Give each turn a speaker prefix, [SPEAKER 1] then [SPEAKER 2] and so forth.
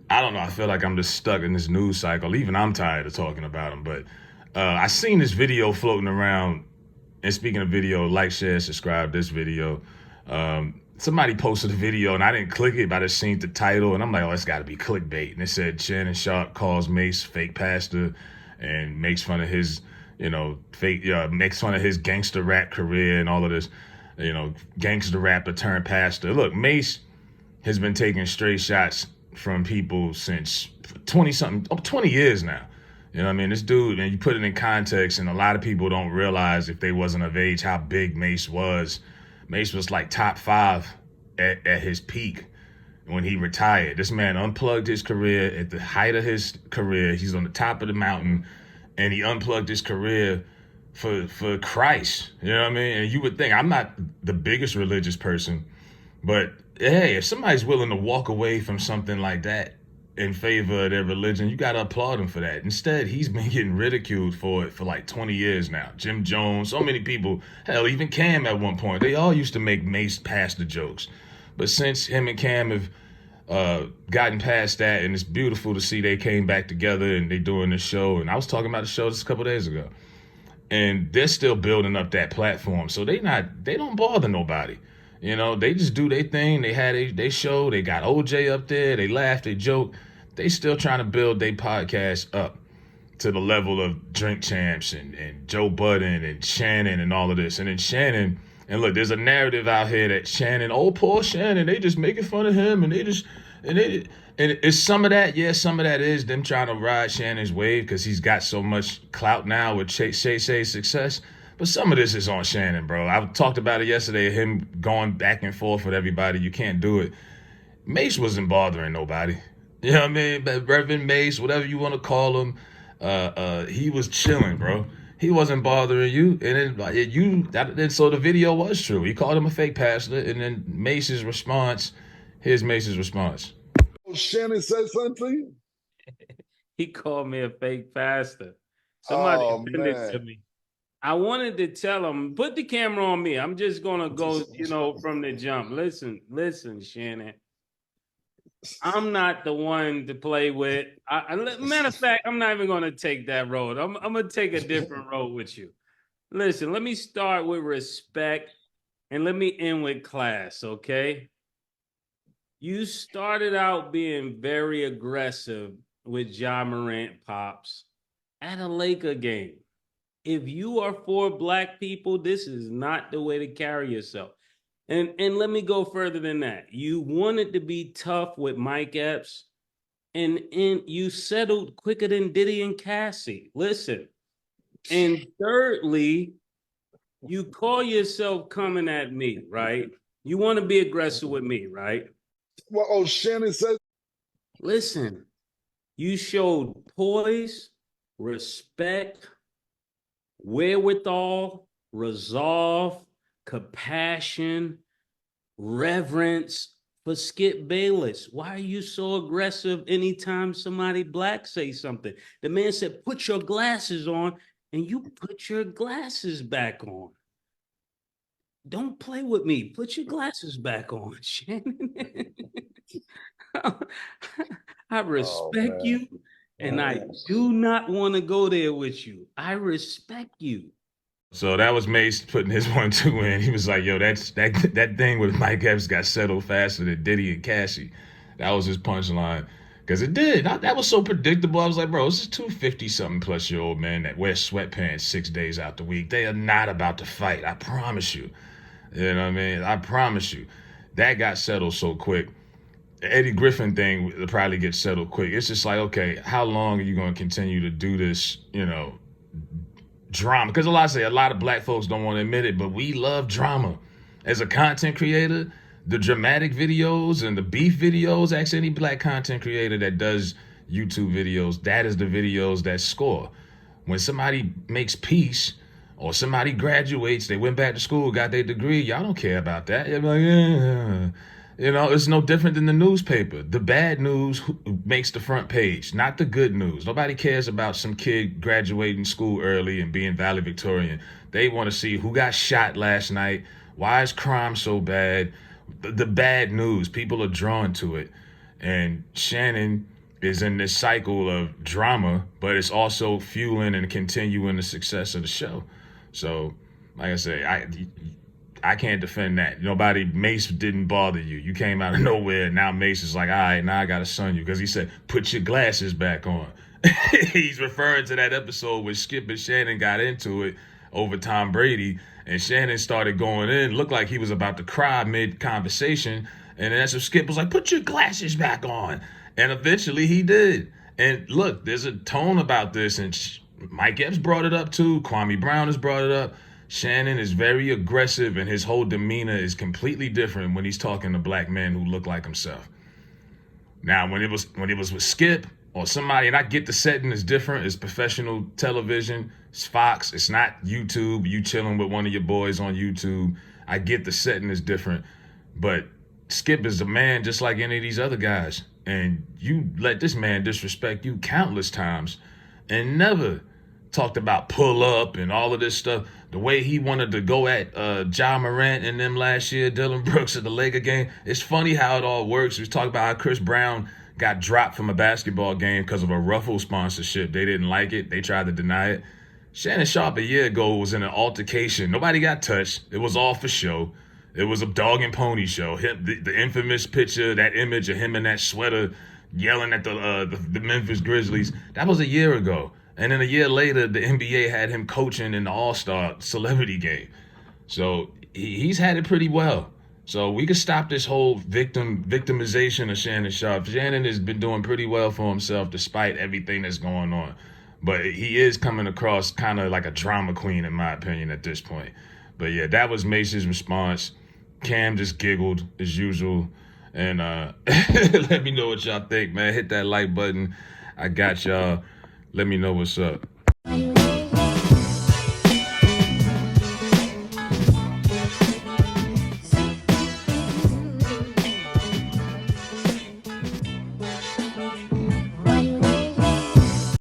[SPEAKER 1] I don't know. I feel like I'm just stuck in this news cycle. Even I'm tired of talking about him. But I seen this video floating around. And speaking of video, like, share, subscribe this video. Somebody posted a video and I didn't click it, but I just seen the title and I'm like, oh, it's got to be clickbait. And it said Shannon Sharpe calls Mase fake pastor and makes fun of his, makes fun of his gangster rap career and all of this, gangster rapper turned pastor. Look, Mase has been taking straight shots from people since 20 something, 20 years now. You know what I mean? This dude, and you put it in context, and a lot of people don't realize if they wasn't of age how big Mase was. Mase was like top five at his peak when he retired. This man unplugged his career at the height of his career. He's on the top of the mountain, and he unplugged his career for Christ. You know what I mean? And you would think I'm not the biggest religious person, but hey, if somebody's willing to walk away from something like that in favor of their religion, you got to applaud him for that. Instead, he's been getting ridiculed for it for like 20 years now. Jim Jones, so many people, hell, even Cam at one point, they all used to make Mase pastor jokes. But since him and Cam have gotten past that, and it's beautiful to see they came back together and they doing this show. And I was talking about the show just a couple days ago, and they're still building up that platform. So they don't bother nobody. They just do their thing. They had they show. They got OJ up there. They laugh. They joke. They still trying to build their podcast up to the level of Drink Champs and Joe Budden and Shannon and all of this. And then Shannon, and look, there's a narrative out here that Shannon, oh, poor Shannon, they just making fun of him and and it's some of that, yeah, some of that is them trying to ride Shannon's wave because he's got so much clout now with Shay Shay's success. But some of this is on Shannon, bro. I talked about it yesterday, him going back and forth with everybody. You can't do it. Mase wasn't bothering nobody. You know what I mean? But Reverend Mase, whatever you want to call him, he was chilling, bro. He wasn't bothering you, and then so the video was true. He called him a fake pastor, and then Mace's response. Here's Mace's response.
[SPEAKER 2] Shannon said something.
[SPEAKER 3] He called me a fake pastor. Somebody sent it to me. I wanted to tell him, put the camera on me. I'm just gonna go, from the jump. Listen, Shannon. I'm not the one to play with. Matter of fact, I'm not even gonna take that road. I'm gonna take a different road with you. Listen, let me start with respect and let me end with class, okay? You started out being very aggressive with Ja Morant pops at a Laker game. If you are for black people, this is not the way to carry yourself. And let me go further than that. You wanted to be tough with Mike Epps, and you settled quicker than Diddy and Cassie. Listen. And thirdly, you call yourself coming at me, right? You want to be aggressive with me, right?
[SPEAKER 2] Well, Shannon said.
[SPEAKER 3] Listen, you showed poise, respect, wherewithal, resolve, compassion, reverence for Skip Bayless. Why are you so aggressive anytime somebody black say something? The man said, put your glasses on, and you put your glasses back on. Don't play with me. Put your glasses back on, Shannon. I respect you, and I do not want to go there with you. I respect you.
[SPEAKER 1] So that was Mase putting his 1-2 in. He was like, yo, that thing with Mike Epps got settled faster than Diddy and Cassie. That was his punchline. Because it did. That was so predictable. I was like, bro, this is 250-something plus year old men that wear sweatpants 6 days out the week. They are not about to fight. I promise you. You know what I mean? I promise you. That got settled so quick. The Eddie Griffin thing will probably get settled quick. It's just like, okay, how long are you going to continue to do this, drama? Because a lot of black folks don't want to admit it, but we love drama. As a content creator, the dramatic videos and the beef videos, ask any black content creator that does YouTube videos, that is the videos that score. When somebody makes peace or somebody graduates, they went back to school, got their degree, y'all don't care about that. You're like, yeah. It's no different than the newspaper. The bad news makes the front page, not the good news. Nobody cares about some kid graduating school early and being valedictorian. They want to see who got shot last night. Why is crime so bad? The bad news. People are drawn to it. And Shannon is in this cycle of drama, but it's also fueling and continuing the success of the show. So, like I say, I can't defend that. Nobody, Mase didn't bother you. You came out of nowhere. Now Mase is like, all right, now I got to son you. Because he said, put your glasses back on. He's referring to that episode where Skip and Shannon got into it over Tom Brady. And Shannon started going in. Looked like he was about to cry mid-conversation. And that's when Skip was like, put your glasses back on. And eventually he did. And look, there's a tone about this. And Mike Epps brought it up too. Kwame Brown has brought it up. Shannon is very aggressive, and his whole demeanor is completely different when he's talking to black men who look like himself. Now, when it was with Skip or somebody, and I get the setting is different. It's professional television. It's Fox. It's not YouTube. You chilling with one of your boys on YouTube. I get the setting is different, but Skip is a man just like any of these other guys, and you let this man disrespect you countless times, and never talked about pull up and all of this stuff. The way he wanted to go at Ja Morant and them last year, Dylan Brooks at the Laker game. It's funny how it all works. We talk about how Chris Brown got dropped from a basketball game because of a Ruffle sponsorship. They didn't like it. They tried to deny it. Shannon Sharpe a year ago was in an altercation. Nobody got touched. It was all for show. It was a dog and pony show. The infamous picture, that image of him in that sweater yelling at the Memphis Grizzlies. That was a year ago. And then a year later, the NBA had him coaching in the All-Star celebrity game. So he's had it pretty well. So we could stop this whole victimization of Shannon Sharpe. Shannon has been doing pretty well for himself despite everything that's going on. But he is coming across kind of like a drama queen, in my opinion, at this point. But yeah, that was Mace's response. Cam just giggled as usual. And let me know what y'all think, man. Hit that like button. I got y'all. Let me know what's up.